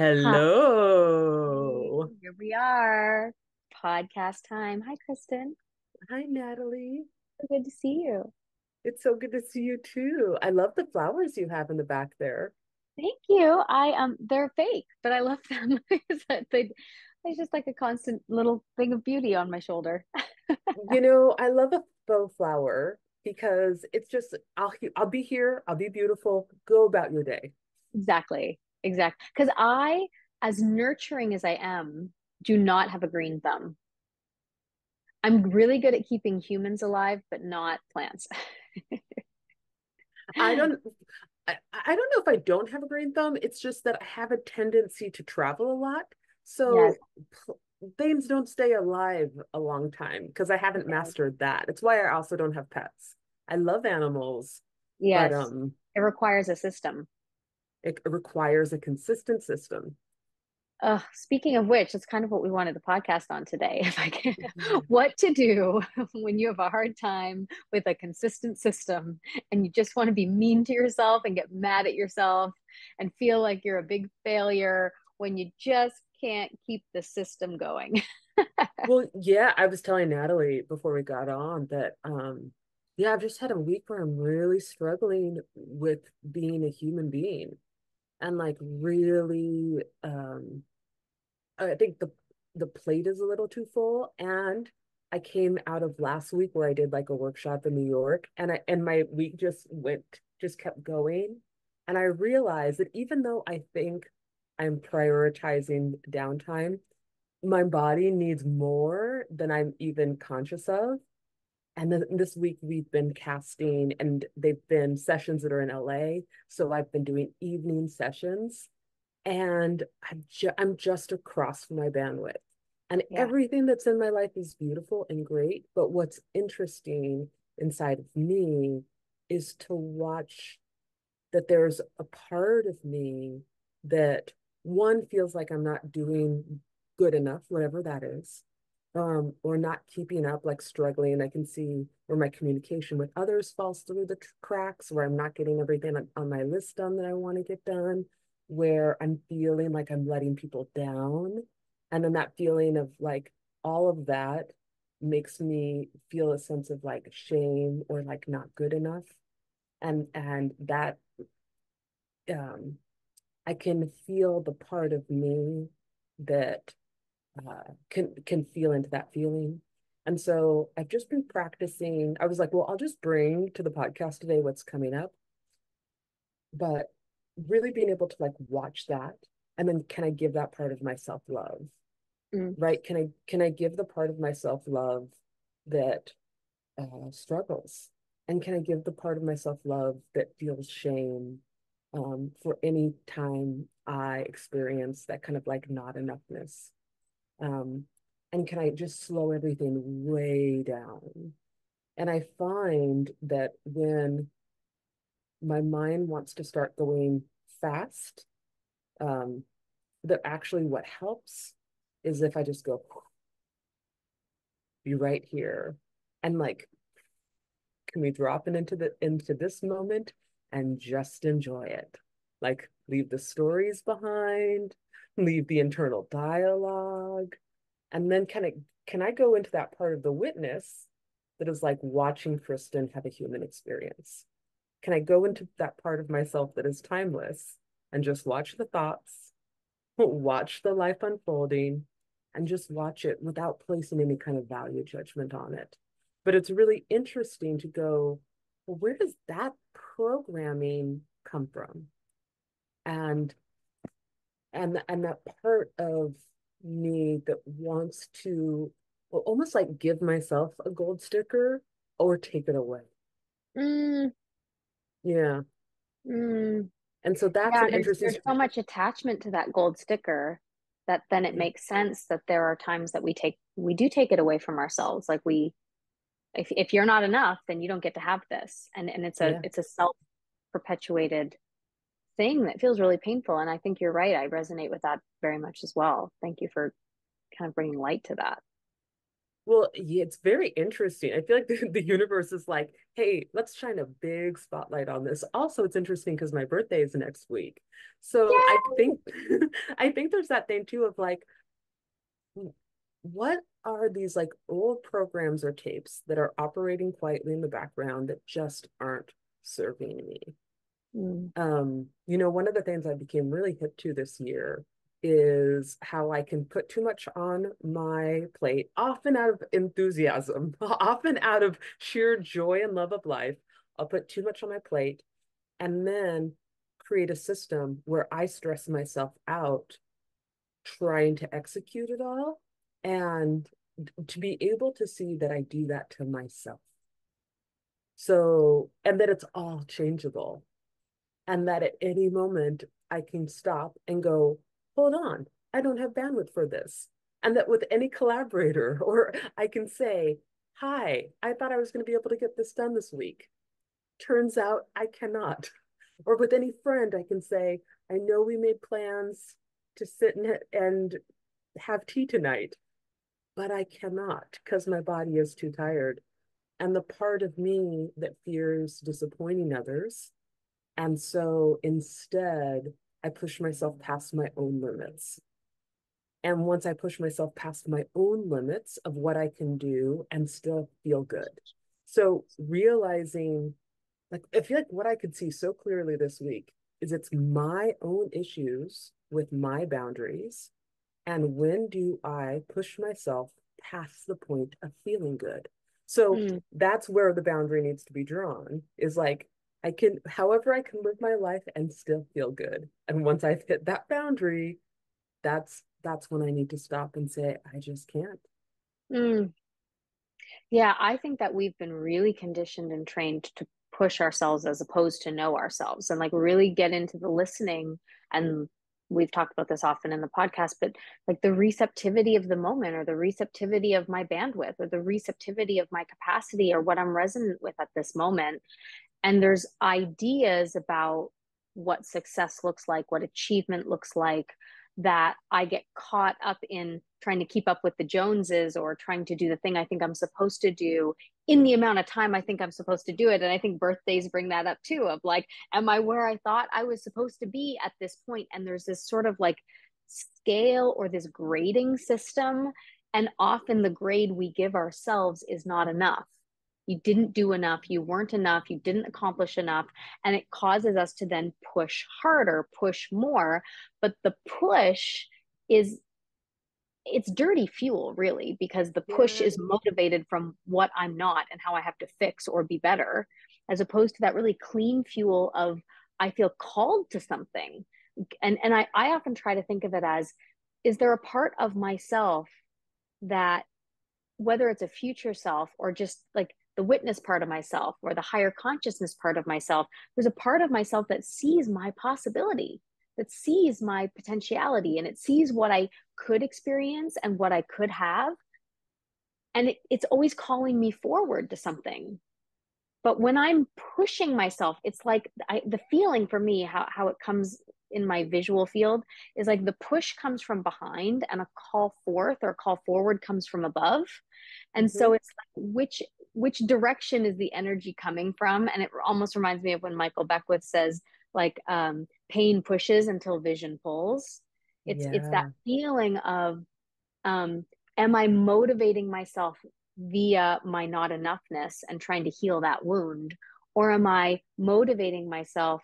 Hi, Hello. here we are. Podcast time. Hi, Kristen. Hi, Natalie. So good to see you. It's so good to see you too. I love the flowers you have in the back there. Thank you. They're fake, but I love them. It's just like a constant little thing of beauty on my shoulder. I love a faux flower because it's just I'll be here, I'll be beautiful. Go about your day. Exactly. Exactly. Because as nurturing as I am, do not have a green thumb. I'm really good at keeping humans alive, but not plants. I don't I don't know if I don't have a green thumb. It's just that I have a tendency to travel a lot. Yes. So things don't stay alive a long time because I haven't Yes. mastered that. It's why I also don't have pets. I love animals, but Yes. It requires a system. it requires a consistent system. Speaking of which, it's kind of what we wanted the podcast on today. If I can, what to do when you have a hard time with a consistent system and you just want to be mean to yourself and get mad at yourself and feel like you're a big failure when you just can't keep the system going. Well, yeah, I was telling Natalie before we got on that yeah, I've just had a week where I'm really struggling with being a human being and like really I think the plate is a little too full, and I came out of last week where I did like a workshop in New York, and my week just kept going, and I realized that even though I think I'm prioritizing downtime, my body needs more than I'm even conscious of. And then this week we've been casting, and they've been sessions that are in LA, so I've been doing evening sessions and I'm just across from my bandwidth. And Yeah. everything that's in my life is beautiful and great. But what's interesting inside of me is to watch that there's a part of me that one feels like I'm not doing good enough, whatever that is, or not keeping up, like struggling. I can see where my communication with others falls through the cracks, where I'm not getting everything on my list done that I want to get done, where I'm feeling like I'm letting people down. And then that feeling of like all of that makes me feel a sense of like shame or like not good enough. And that um, I can feel the part of me that can feel into that feeling. And so I've just been practicing. I was like, well, I'll just bring to the podcast today what's coming up, but really being able to like watch that. And then can I give that part of myself love, Mm. right? Can I give the part of myself love that struggles? And can I give the part of myself love that feels shame for any time I experience that kind of like not enoughness? Um, and can I just slow everything way down? And I find that when my mind wants to start going fast, um, that actually what helps is if I just go, be right here. And like, can we drop it into this moment and just enjoy it? Like, leave the stories behind, leave the internal dialogue, and then can I go into that part of the witness that is like watching Kristen have a human experience? Can I go into that part of myself that is timeless and just watch the thoughts, watch the life unfolding, and just watch it without placing any kind of value judgment on it? But it's really interesting to go, well, where does that programming come from? And and that part of me that wants to, well, almost like give myself a gold sticker or take it away. Mm, Yeah. mm. And so that's Yeah, an interesting, there's so much attachment to that gold sticker that then it yeah, makes sense that there are times that we do take it away from ourselves. Like if you're not enough, then you don't get to have this. And yeah. it's a self-perpetuated thing that feels really painful. And I think you're right. I resonate with that very much as well. Thank you for kind of bringing light to that. Well, yeah, it's very interesting. I feel like the universe is like, hey, let's shine a big spotlight on this. Also, it's interesting because my birthday is next week. So I Yeah. think I think there's that thing too of like, what are these like old programs or tapes that are operating quietly in the background that just aren't serving me? Mm, One of the things I became really hip to this year is how I can put too much on my plate, often out of enthusiasm, often out of sheer joy and love of life. I'll put too much on my plate and then create a system where I stress myself out trying to execute it all and to be able to see that I do that to myself. So, and that it's all changeable and that at any moment I can stop and go, hold on, I don't have bandwidth for this. And that with any collaborator, or I can say, hi, I thought I was going to be able to get this done this week. Turns out I cannot. Or with any friend, I can say, I know we made plans to sit and have tea tonight, but I cannot because my body is too tired. And the part of me that fears disappointing others, and so instead, I push myself past my own limits. And once I push myself past my own limits of what I can do and still feel good. So realizing, like, I feel like what I could see so clearly this week is it's my own issues with my boundaries. And when do I push myself past the point of feeling good? So mm, that's where the boundary needs to be drawn is like, I can, however, I can live my life and still feel good. And once I've hit that boundary, that's when I need to stop and say, I just can't. mm. Yeah, I think that we've been really conditioned and trained to push ourselves as opposed to know ourselves and like really get into the listening. And we've talked about this often in the podcast, but like the receptivity of the moment or the receptivity of my bandwidth or the receptivity of my capacity or what I'm resonant with at this moment. And there's ideas about what success looks like, what achievement looks like, that I get caught up in trying to keep up with the Joneses or trying to do the thing I think I'm supposed to do in the amount of time I think I'm supposed to do it. And I think birthdays bring that up too of like, am I where I thought I was supposed to be at this point? And there's this sort of like scale or this grading system. And often the grade we give ourselves is not enough. You didn't do enough, you weren't enough, you didn't accomplish enough. And it causes us to then push harder, push more. But the push is, it's dirty fuel, really, because the push Yeah. is motivated from what I'm not and how I have to fix or be better, as opposed to that really clean fuel of I feel called to something. And I often try to think of it as, is there a part of myself that, whether it's a future self or just like the witness part of myself or the higher consciousness part of myself, there's a part of myself that sees my possibility, that sees my potentiality, and it sees what I could experience and what I could have. And it's always calling me forward to something. But when I'm pushing myself, it's like the feeling for me, how it comes in my visual field is like the push comes from behind and a call forth or call forward comes from above. And Mm-hmm. so it's like which direction is the energy coming from? And it almost reminds me of when Michael Beckwith says like pain pushes until vision pulls. It's that Yeah. feeling of um, am I motivating myself via my not enoughness and trying to heal that wound? Or am I motivating myself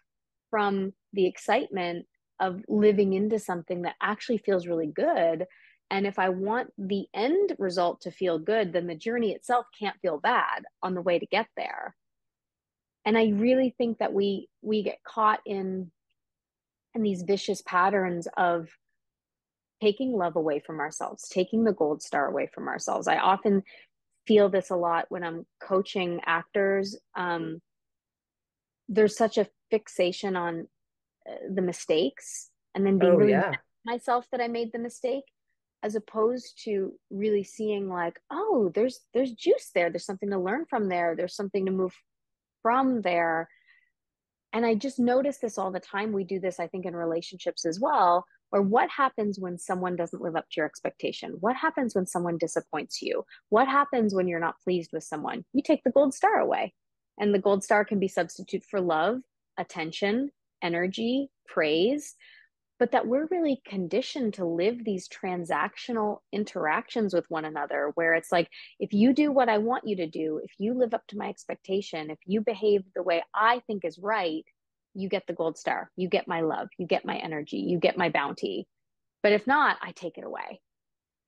from the excitement of living into something that actually feels really good? And if I want the end result to feel good, then the journey itself can't feel bad on the way to get there. And I really think that we get caught in these vicious patterns of taking love away from ourselves, taking the gold star away from ourselves. I often feel this a lot when I'm coaching actors. There's such a fixation on the mistakes and then being Oh, really mad yeah. at myself that I made the mistake, as opposed to really seeing like, oh, there's juice there. There's something to learn from there. There's something to move from there. And I just notice this all the time. We do this, I think, in relationships as well, Or what happens when someone doesn't live up to your expectation? What happens when someone disappoints you? What happens when you're not pleased with someone? You take the gold star away. And the gold star can be substitute for love, attention, energy, praise, but that we're really conditioned to live these transactional interactions with one another where it's like, if you do what I want you to do, if you live up to my expectation, if you behave the way I think is right, you get the gold star, you get my love, you get my energy, you get my bounty. But if not, I take it away.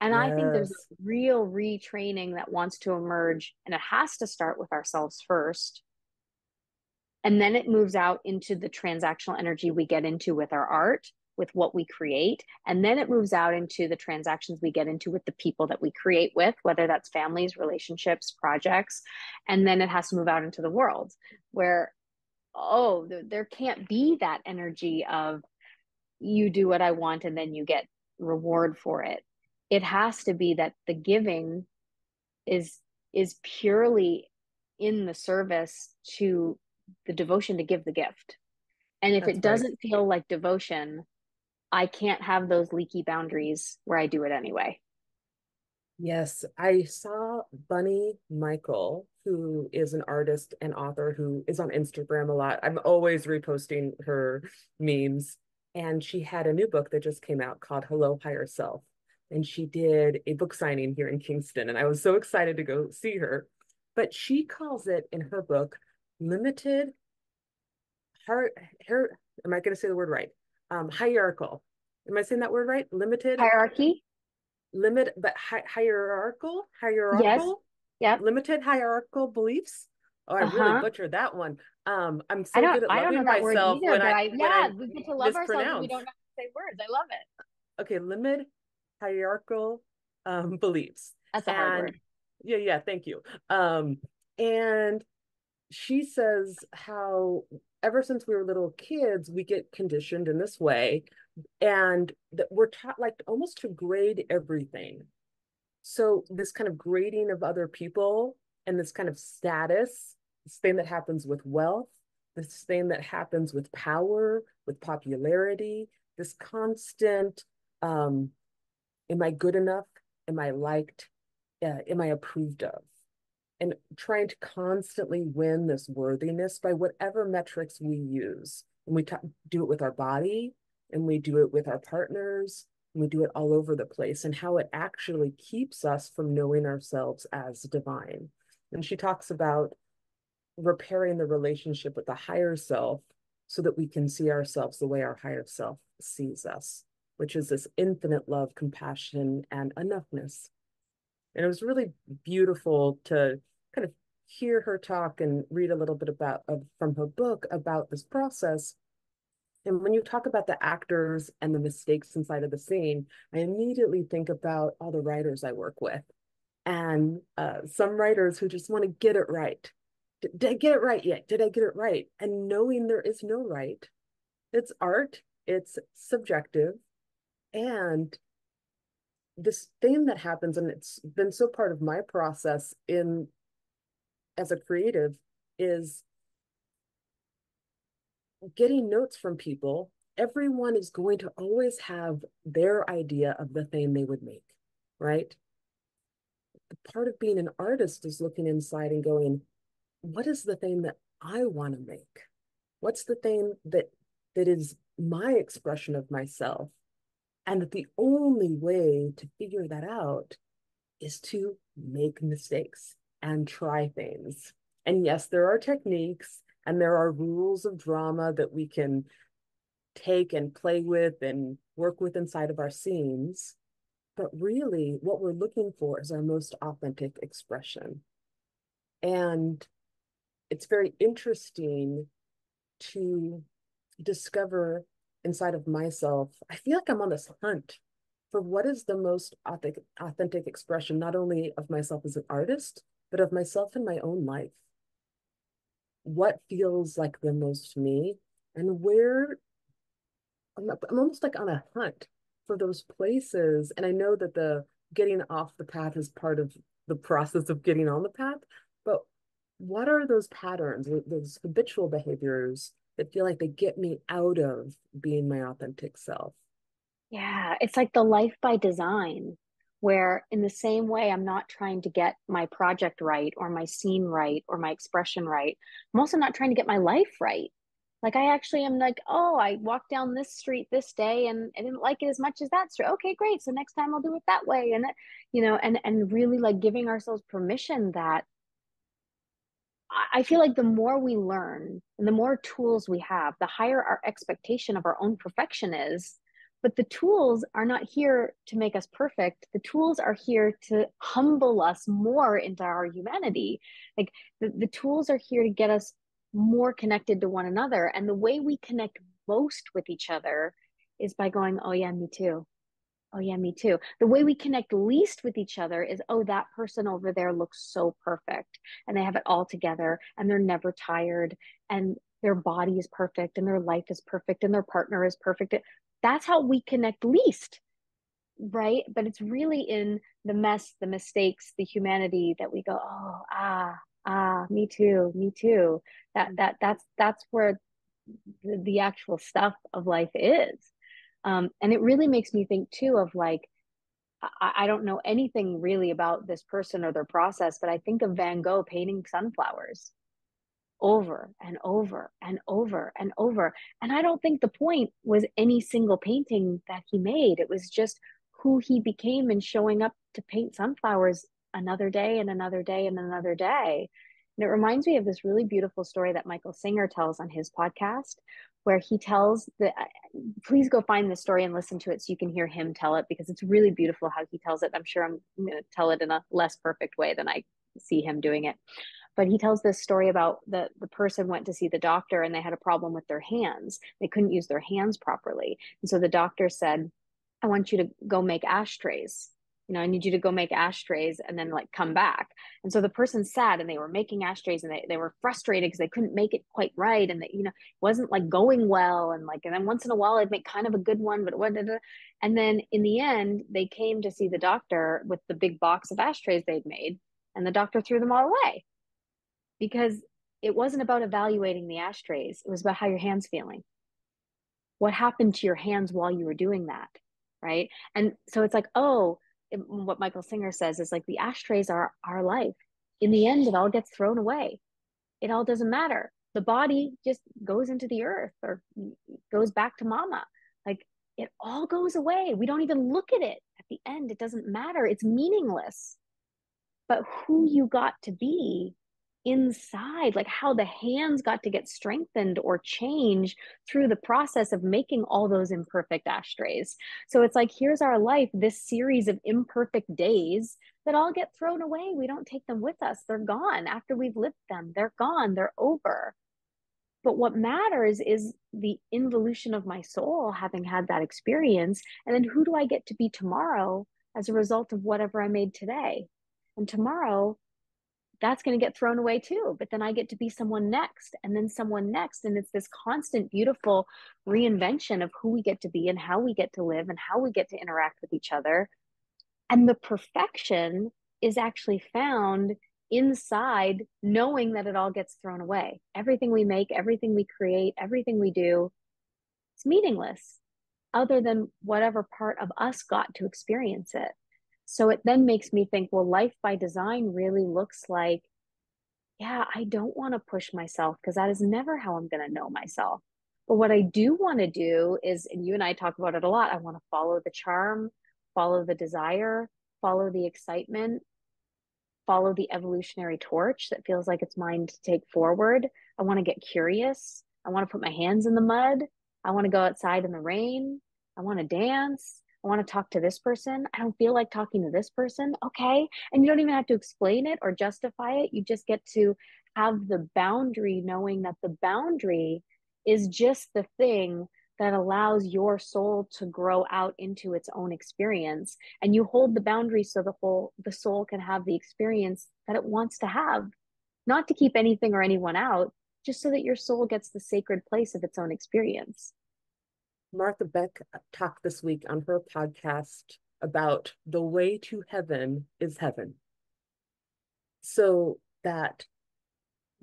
And I think there's a Yes. real retraining that wants to emerge, and it has to start with ourselves first, and then it moves out into the transactional energy we get into with our art, with what we create. And then it moves out into the transactions we get into with the people that we create with, whether that's families, relationships, projects. And then it has to move out into the world where, oh, there can't be that energy of you do what I want and then you get reward for it. It has to be that the giving is is purely in the service to the devotion to give the gift. And if That's it right. doesn't feel like devotion, I can't have those leaky boundaries where I do it anyway. Yes, I saw Bunny Michael, who is an artist and author who is on Instagram a lot. I'm always reposting her memes. And she had a new book that just came out called Hello Higher Self. And she did a book signing here in Kingston. And I was so excited to go see her. But she calls it in her book limited heart, her, am I going to say the word right? Hierarchical. Am I saying that word right? Limited Hierarchy? limit, but Yes. Yep. limited hierarchical beliefs. Oh, I really Uh-huh. butchered that one. I'm so good at I don't know loving that word myself either, but when I we get to love ourselves and we mispronounce. don't know how to say words. I love it. Okay, limit hierarchical beliefs. That's a hard And word. yeah, thank you. And she says how ever since we were little kids, we get conditioned in this way, and that we're taught like almost to grade everything. So this kind of grading of other people and this kind of status, this thing that happens with wealth, this thing that happens with power, with popularity, this constant, um, am I good enough? Am I liked? Am I approved of? And trying to constantly win this worthiness by whatever metrics we use. And do it with our body, and we do it with our partners, and we do it all over the place, and how it actually keeps us from knowing ourselves as divine. And she talks about repairing the relationship with the higher self so that we can see ourselves the way our higher self sees us, which is this infinite love, compassion, and enoughness. And it was really beautiful to kind of hear her talk and read a little bit from her book about this process. And when you talk about the actors and the mistakes inside of the scene, I immediately think about all the writers I work with, and some writers who just want to get it right. Did I get it right yet? Did I get it right? And knowing there is no right. It's art, it's subjective, and this thing that happens, and it's been so part of my process in as a creative, is getting notes from people. Everyone is going to always have their idea of the thing they would make, right? The part of being an artist is looking inside and going, what is the thing that I want to make? What's the thing that is my expression of myself? And that the only way to figure that out is to make mistakes and try things. And yes, there are techniques and there are rules of drama that we can take and play with and work with inside of our scenes. But really, what we're looking for is our most authentic expression. And it's very interesting to discover inside of myself. I feel like I'm on this hunt for what is the most authentic expression, not only of myself as an artist, but of myself in my own life. What feels like the most me, and where I'm almost like on a hunt for those places. And I know that the getting off the path is part of the process of getting on the path, but what are those patterns, those habitual behaviors that feel like they get me out of being my authentic self? Yeah, it's like the life by design, where in the same way, I'm not trying to get my project right or my scene right or my expression right. I'm also not trying to get my life right. Like I actually am like, oh, I walked down this street this day and I didn't like it as much as that street. Okay, great. So next time I'll do it that way. And and really like giving ourselves permission that I feel like the more we learn and the more tools we have, the higher our expectation of our own perfection is. But the tools are not here to make us perfect. The tools are here to humble us more into our humanity. Like the tools are here to get us more connected to one another. And the way we connect most with each other is by going, oh, yeah, me too. Oh, yeah, me too. The way we connect least with each other is, oh, that person over there looks so perfect and they have it all together and they're never tired and their body is perfect and their life is perfect and their partner is perfect. That's how we connect least, right? But it's really in the mess, the mistakes, the humanity that we go, oh, me too, me too. That's where the actual stuff of life is. And it really makes me think too of like, I don't know anything really about this person or their process, but I think of Van Gogh painting sunflowers over and over and over and over. And I don't think the point was any single painting that he made. It was just who he became and showing up to paint sunflowers another day and another day and another day. And it reminds me of this really beautiful story that Michael Singer tells on his podcast, where he tells the, please go find the story and listen to it so you can hear him tell it because it's really beautiful how he tells it. I'm sure I'm going to tell it in a less perfect way than I see him doing it. But he tells this story about the person went to see the doctor and they had a problem with their hands. They couldn't use their hands properly. And so the doctor said, I want you to go make ashtrays. I need you to go make ashtrays and then like come back. And so the person sat and they were making ashtrays and they were frustrated because they couldn't make it quite right. And it wasn't like going well. And then once in a while I'd make kind of a good one, but what and then in the end, they came to see the doctor with the big box of ashtrays they'd made. And the doctor threw them all away because it wasn't about evaluating the ashtrays. It was about how your hands feeling. What happened to your hands while you were doing that, right? And so it's like, what Michael Singer says is like the ashtrays are our life. In the end, it all gets thrown away. It all doesn't matter. The body just goes into the earth or goes back to mama. Like it all goes away. We don't even look at it at the end. It doesn't matter. It's meaningless. But who you got to be inside, like how the hands got to get strengthened or changed through the process of making all those imperfect ashtrays. So it's like, here's our life, this series of imperfect days that all get thrown away. We don't take them with us. They're gone after we've lived them. They're gone. They're over. But what matters is the involution of my soul having had that experience. And then who do I get to be tomorrow as a result of whatever I made today? And tomorrow, that's going to get thrown away too. But then I get to be someone next and then someone next. And it's this constant, beautiful reinvention of who we get to be and how we get to live and how we get to interact with each other. And the perfection is actually found inside knowing that it all gets thrown away. Everything we make, everything we create, everything we do, it's meaningless other than whatever part of us got to experience it. So it then makes me think, well, life by design really looks like, yeah, I don't want to push myself because that is never how I'm going to know myself. But what I do want to do is, and you and I talk about it a lot, I want to follow the charm, follow the desire, follow the excitement, follow the evolutionary torch that feels like it's mine to take forward. I want to get curious. I want to put my hands in the mud. I want to go outside in the rain. I want to dance. I want to talk to this person. I don't feel like talking to this person. Okay. And you don't even have to explain it or justify it. You just get to have the boundary, knowing that the boundary is just the thing that allows your soul to grow out into its own experience, and you hold the boundary so the soul can have the experience that it wants to have, not to keep anything or anyone out, just so that your soul gets the sacred place of its own experience. Martha Beck talked this week on her podcast about the way to heaven is heaven. So that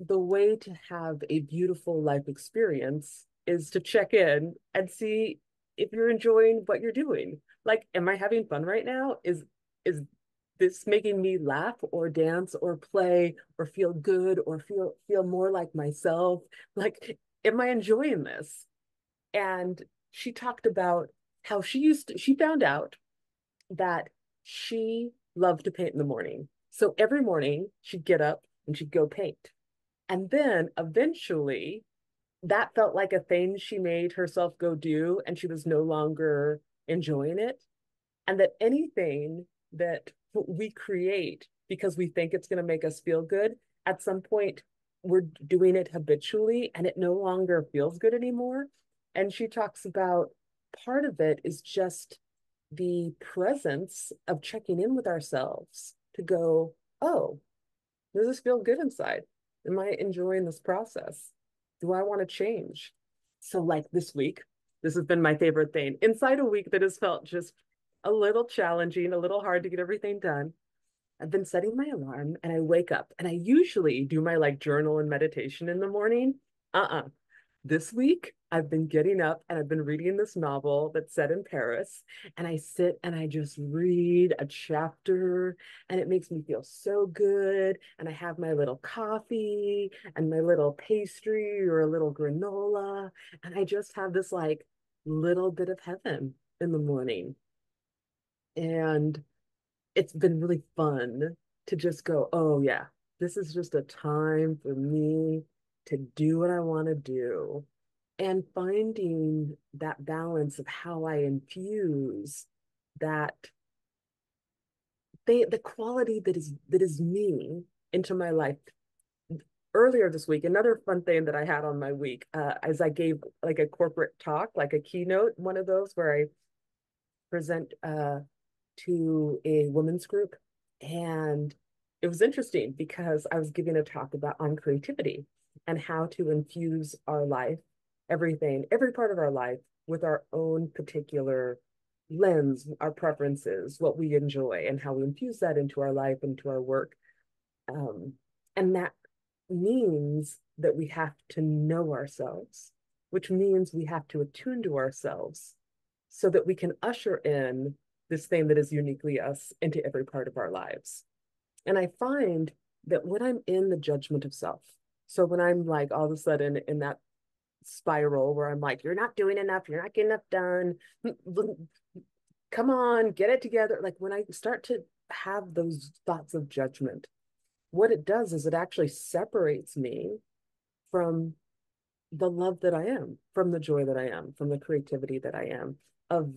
the way to have a beautiful life experience is to check in and see if you're enjoying what you're doing. Like, am I having fun right now? Is this making me laugh or dance or play or feel good or feel more like myself? Like, am I enjoying this? And she talked about how she found out that she loved to paint in the morning. So every morning she'd get up and she'd go paint. And then eventually that felt like a thing she made herself go do, and she was no longer enjoying it. And that anything that we create because we think it's going to make us feel good, at some point we're doing it habitually and it no longer feels good anymore. And she talks about part of it is just the presence of checking in with ourselves to go, oh, does this feel good inside? Am I enjoying this process? Do I want to change? So, like this week, this has been my favorite thing. Inside a week that has felt just a little challenging, a little hard to get everything done. I've been setting my alarm and I wake up and I usually do my like journal and meditation in the morning. Uh-uh. This week, I've been getting up and I've been reading this novel that's set in Paris. And I sit and I just read a chapter and it makes me feel so good. And I have my little coffee and my little pastry or a little granola. And I just have this like little bit of heaven in the morning. And it's been really fun to just go, oh, yeah, this is just a time for me to do what I want to do. And finding that balance of how I infuse that the quality that is me into my life. Earlier this week, another fun thing that I had on my week, as I gave like a corporate talk, like a keynote, one of those where I present to a women's group. And it was interesting because I was giving a talk about on creativity and how to infuse our life, everything, every part of our life with our own particular lens, our preferences, what we enjoy, and how we infuse that into our life, into our work. Um, and that means that we have to know ourselves, which means we have to attune to ourselves so that we can usher in this thing that is uniquely us into every part of our lives. And I find that when I'm in the judgment of self, so when I'm like all of a sudden in that spiral where I'm like, you're not doing enough, you're not getting enough done, come on, get it together. Like when I start to have those thoughts of judgment, what it does is it actually separates me from the love that I am, from the joy that I am, from the creativity that I am, of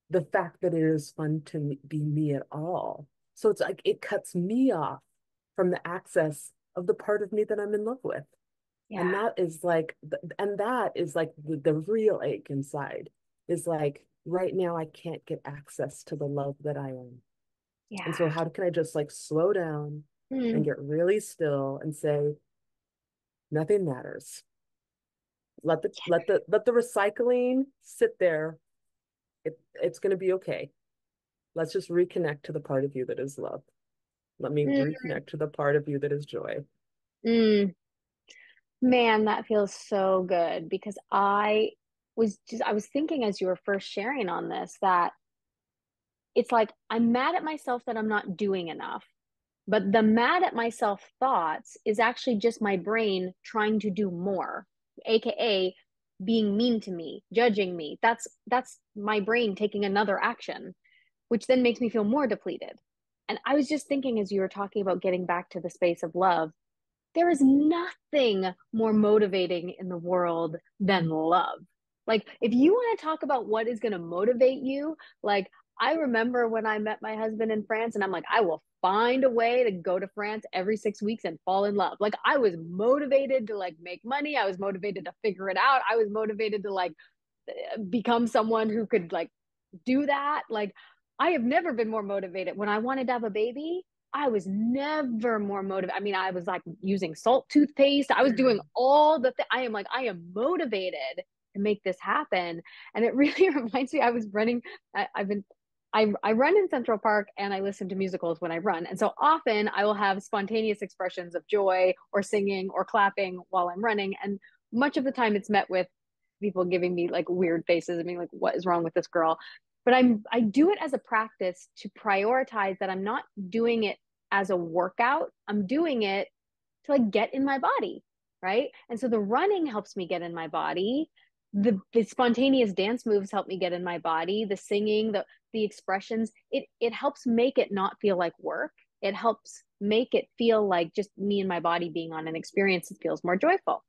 the fact that it is fun to be me at all. So it's like it cuts me off from the access of the part of me that I'm in love with. And Yeah. that is like, and that is like the real ache inside is like, right now, I can't get access to the love that I am. And so, Yeah. how can I just like slow down and Mm. get really still and say, nothing matters. Let the recycling sit there. It's going to be okay. Let's just reconnect to the part of you that is love. Let me Mm. reconnect to the part of you that is joy. Mm. Man, that feels so good because I was thinking as you were first sharing on this that it's like I'm mad at myself that I'm not doing enough. But the mad at myself thoughts is actually just my brain trying to do more, aka being mean to me, judging me. That's my brain taking another action, which then makes me feel more depleted. And I was just thinking as you were talking about getting back to the space of love, there is nothing more motivating in the world than love. Like, if you want to talk about what is going to motivate you, like, I remember when I met my husband in France, and I'm like, I will find a way to go to France every 6 weeks and fall in love. Like, I was motivated to like make money. I was motivated to figure it out. I was motivated to like become someone who could like do that. Like, I have never been more motivated. When I wanted to have a baby, I was never more motivated. I mean, I was like using salt toothpaste. I was doing all the I am like, I am motivated to make this happen. And it really reminds me, I was running, I've been, I run in Central Park and I listen to musicals when I run. And so often I will have spontaneous expressions of joy or singing or clapping while I'm running. And much of the time it's met with people giving me like weird faces and being like, what is wrong with this girl? But I do it as a practice to prioritize that I'm not doing it as a workout. I'm doing it to like get in my body, right? And so the running helps me get in my body. The spontaneous dance moves help me get in my body. The singing, the expressions, it helps make it not feel like work. It helps make it feel like just me and my body being on an experience that feels more joyful.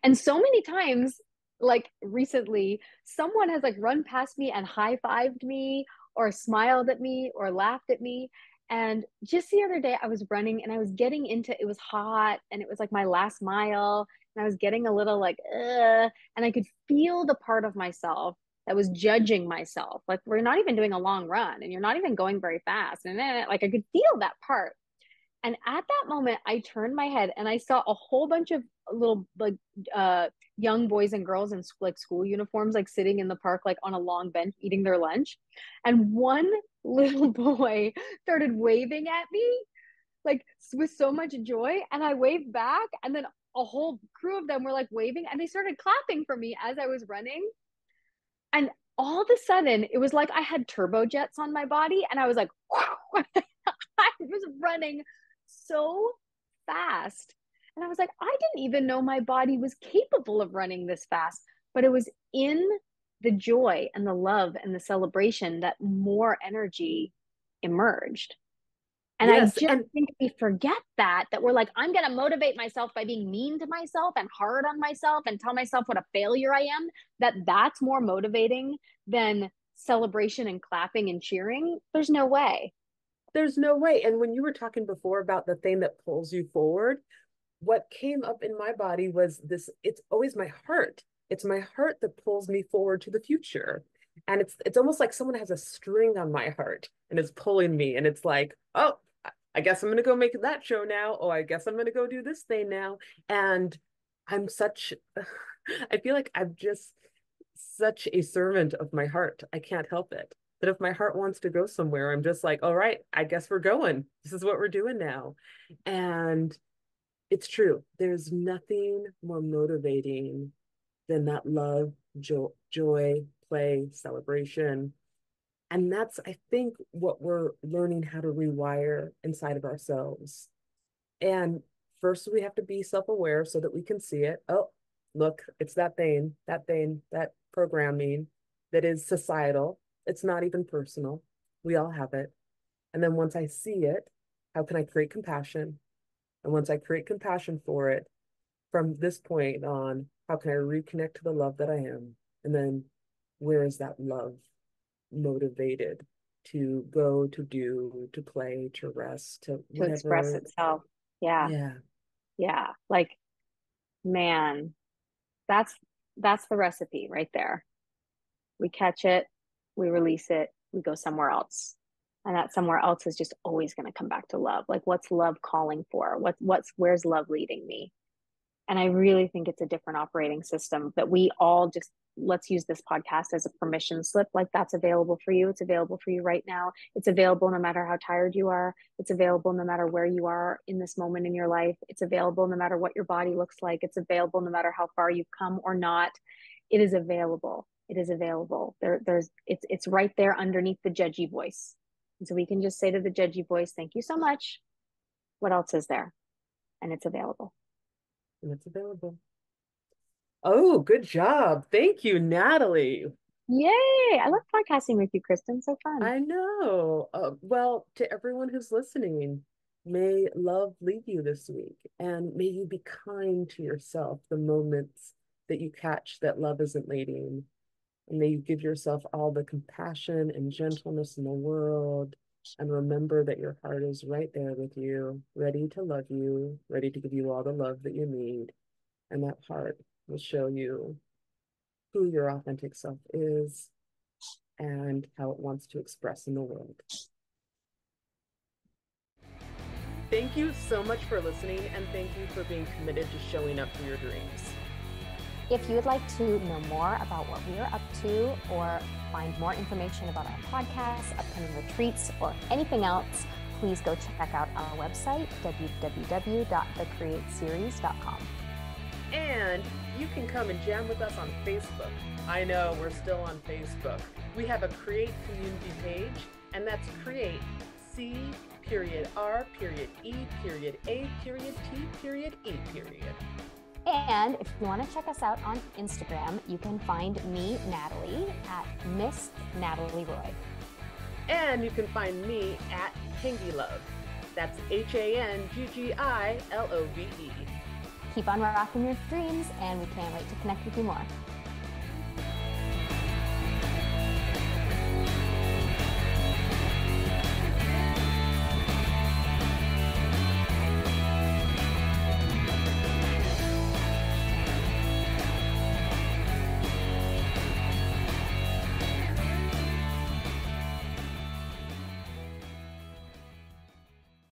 And so many times, like recently, someone has like run past me and high-fived me or smiled at me or laughed at me. And just the other day, I was running and I was getting into it was hot and it was like my last mile. And I was getting a little like, ugh, and I could feel the part of myself that was judging myself. Like, we're not even doing a long run and you're not even going very fast. And then, like, I could feel that part. And at that moment, I turned my head and I saw a whole bunch of little like young boys and girls in like school uniforms, like sitting in the park, like on a long bench eating their lunch. And one little boy started waving at me, like with so much joy. And I waved back. And then a whole crew of them were like waving and they started clapping for me as I was running. And all of a sudden, it was like I had turbojets on my body. And I was like, I was running so fast. And I was like, I didn't even know my body was capable of running this fast. But it was in the joy and the love and the celebration that more energy emerged. And I Yes. just And think we forget that we're like, I'm going to motivate myself by being mean to myself and hard on myself and tell myself what a failure I am, that's more motivating than celebration and clapping and cheering. There's no way. there's no way. And when you were talking before about the thing that pulls you forward, what came up in my body was this, it's always my heart. It's my heart that pulls me forward to the future. And it's almost like someone has a string on my heart and is pulling me. And it's like, oh, I guess I'm gonna go make that show now. Oh, I guess I'm gonna go do this thing now. And I'm such I feel like I'm just such a servant of my heart. I can't help it. That if my heart wants to go somewhere, I'm just like, all right, I guess we're going. This is what we're doing now. And it's true. There's nothing more motivating than that love, joy, play, celebration. And that's, I think, what we're learning how to rewire inside of ourselves. And first, we have to be self-aware so that we can see it. Oh, look, it's that programming that is societal. It's not even personal. We all have it. And then once I see it, how can I create compassion? And once I create compassion for it, from this point on, how can I reconnect to the love that I am? And then where is that love motivated to go, to do, to play, to rest, to To express whatever? itself. Yeah. Yeah. Yeah. Like, man, that's that's the recipe right there. We catch it, we release it, we go somewhere else. And that somewhere else is just always going to come back to love. Like, what's love calling for? Where's love leading me? And I really think it's a different operating system that we all just let's use this podcast as a permission slip. Like, that's available for you. It's available for you right now. It's available no matter how tired you are. It's available no matter where you are in this moment in your life. It's available no matter what your body looks like. It's available no matter how far you've come or not. It is available. It is available. It's right there underneath the judgy voice. And so we can just say to the judgy voice, thank you so much. What else is there? And it's available. And it's available. Oh, good job. Thank you, Natalie. Yay! I love podcasting with you, Kristen. So fun. I know. Well, to everyone who's listening, may love lead you this week, and may you be kind to yourself the moments that you catch that love isn't leading. And may you give yourself all the compassion and gentleness in the world. And remember that your heart is right there with you, ready to love you, ready to give you all the love that you need. And that heart will show you who your authentic self is and how it wants to express in the world. Thank you so much for listening, and thank you for being committed to showing up for your dreams. If you would like to know more about what we are up to or find more information about our podcast, upcoming retreats, or anything else, please go check out our website, www.thecreateseries.com. And you can come and jam with us on Facebook. I know we're still on Facebook. We have a Create community page, and that's Create C.R.E.A.T.E.E. And if you want to check us out on Instagram, you can find me, Natalie, at Miss Natalie Roy. And you can find me at Hangy Love. That's HANGGILOVE. Keep on rocking your dreams, and we can't wait to connect with you more.